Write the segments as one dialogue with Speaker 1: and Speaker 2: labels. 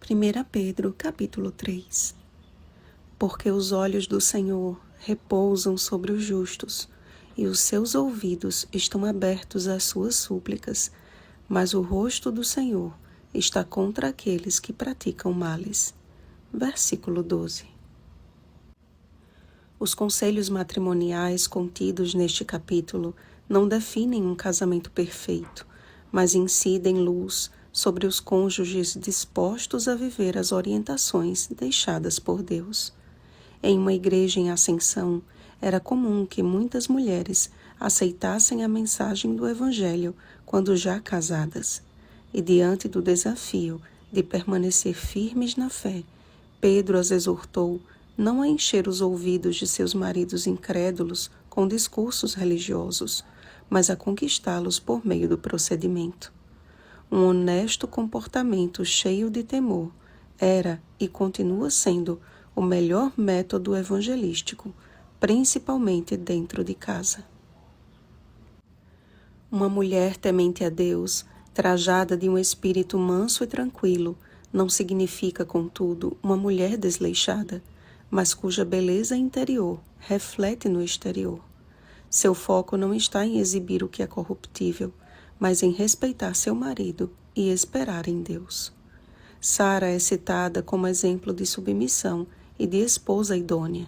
Speaker 1: 1 Pedro, capítulo 3. Porque os olhos do Senhor repousam sobre os justos, e os seus ouvidos estão abertos às suas súplicas, mas o rosto do Senhor está contra aqueles que praticam males. Versículo 12. Os conselhos matrimoniais contidos neste capítulo não definem um casamento perfeito, mas incidem luz sobre os cônjuges dispostos a viver as orientações deixadas por Deus. Em uma igreja em ascensão, era comum que muitas mulheres aceitassem a mensagem do Evangelho quando já casadas. E diante do desafio de permanecer firmes na fé, Pedro as exortou não a encher os ouvidos de seus maridos incrédulos com discursos religiosos, mas a conquistá-los por meio do procedimento. Um honesto comportamento cheio de temor era e continua sendo o melhor método evangelístico, principalmente dentro de casa. Uma mulher temente a Deus, trajada de um espírito manso e tranquilo, não significa, contudo, uma mulher desleixada, mas cuja beleza interior reflete no exterior. Seu foco não está em exibir o que é corruptível, mas em respeitar seu marido e esperar em Deus. Sara é citada como exemplo de submissão e de esposa idônea.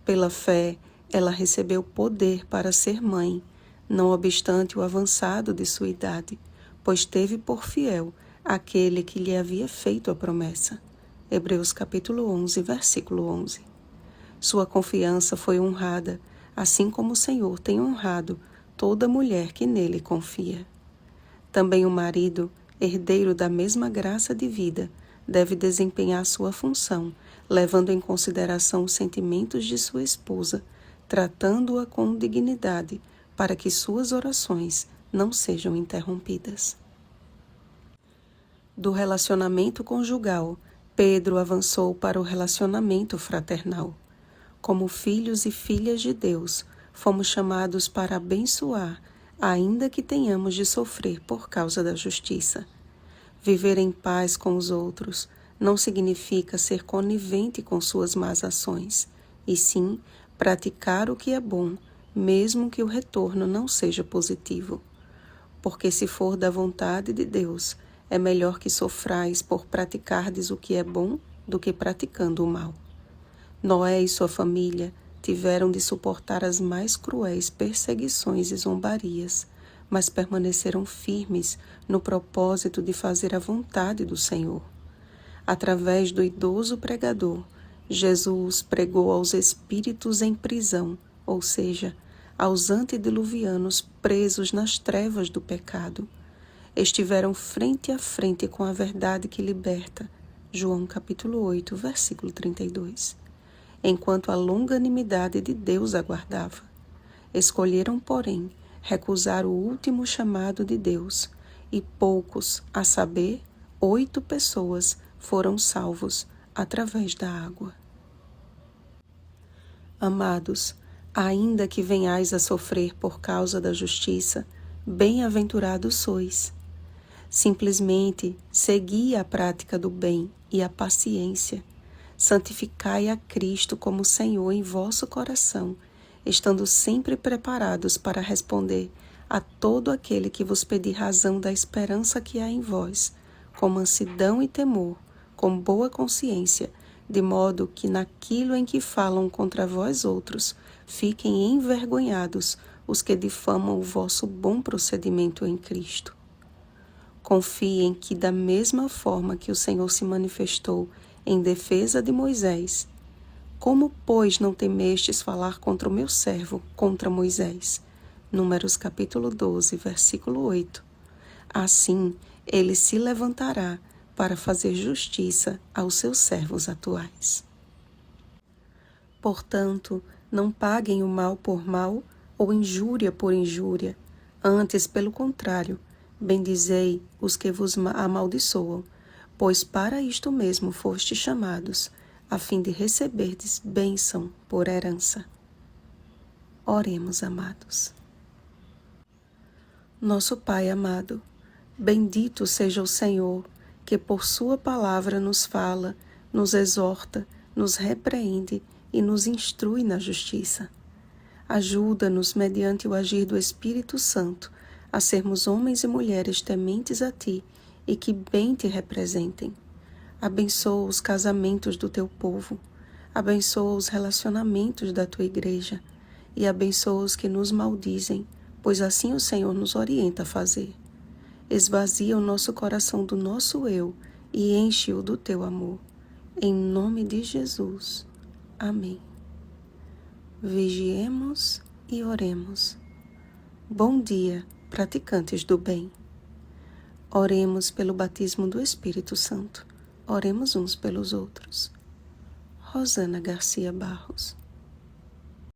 Speaker 1: Pela fé, ela recebeu poder para ser mãe, não obstante o avançado de sua idade, pois teve por fiel aquele que lhe havia feito a promessa. Hebreus capítulo 11, versículo 11. Sua confiança foi honrada, assim como o Senhor tem honrado toda mulher que nele confia. Também o marido, herdeiro da mesma graça de vida, deve desempenhar sua função, levando em consideração os sentimentos de sua esposa, tratando-a com dignidade, para que suas orações não sejam interrompidas. Do relacionamento conjugal, Pedro avançou para o relacionamento fraternal. Como filhos e filhas de Deus, fomos chamados para abençoar, ainda que tenhamos de sofrer por causa da justiça. Viver em paz com os outros não significa ser conivente com suas más ações, e sim praticar o que é bom, mesmo que o retorno não seja positivo. Porque se for da vontade de Deus, é melhor que sofrais por praticardes o que é bom do que praticando o mal. Noé e sua família tiveram de suportar as mais cruéis perseguições e zombarias, mas permaneceram firmes no propósito de fazer a vontade do Senhor. Através do idoso pregador, Jesus pregou aos espíritos em prisão, ou seja, aos antediluvianos presos nas trevas do pecado. Estiveram frente a frente com a verdade que liberta. João capítulo 8, versículo 32. Enquanto a longanimidade de Deus aguardava. Escolheram, porém, recusar o último chamado de Deus, e poucos, a saber, 8 pessoas, foram salvos através da água. Amados, ainda que venhais a sofrer por causa da justiça, bem-aventurados sois. Simplesmente segui a prática do bem e a paciência. Santificai a Cristo como Senhor em vosso coração, estando sempre preparados para responder a todo aquele que vos pedir razão da esperança que há em vós, com mansidão e temor, com boa consciência, de modo que naquilo em que falam contra vós outros, fiquem envergonhados os que difamam o vosso bom procedimento em Cristo. Confiem que, da mesma forma que o Senhor se manifestou em defesa de Moisés, como, pois, não temestes falar contra o meu servo, contra Moisés? Números capítulo 12, versículo 8. Assim, ele se levantará para fazer justiça aos seus servos atuais. Portanto, não paguem o mal por mal ou injúria por injúria, antes, pelo contrário, bendizei os que vos amaldiçoam, pois para isto mesmo fostes chamados, a fim de receberdes bênção por herança. Oremos, amados. Nosso Pai amado, bendito seja o Senhor, que por sua palavra nos fala, nos exorta, nos repreende e nos instrui na justiça. Ajuda-nos, mediante o agir do Espírito Santo, a sermos homens e mulheres tementes a Ti e que bem Te representem. Abençoa os casamentos do Teu povo, abençoa os relacionamentos da Tua igreja e abençoa os que nos maldizem, pois assim o Senhor nos orienta a fazer. Esvazia o nosso coração do nosso eu e enche-o do Teu amor. Em nome de Jesus. Amém. Vigiemos e oremos. Bom dia, praticantes do bem. Oremos pelo batismo do Espírito Santo. Oremos uns pelos outros. Rosana Garcia Barros.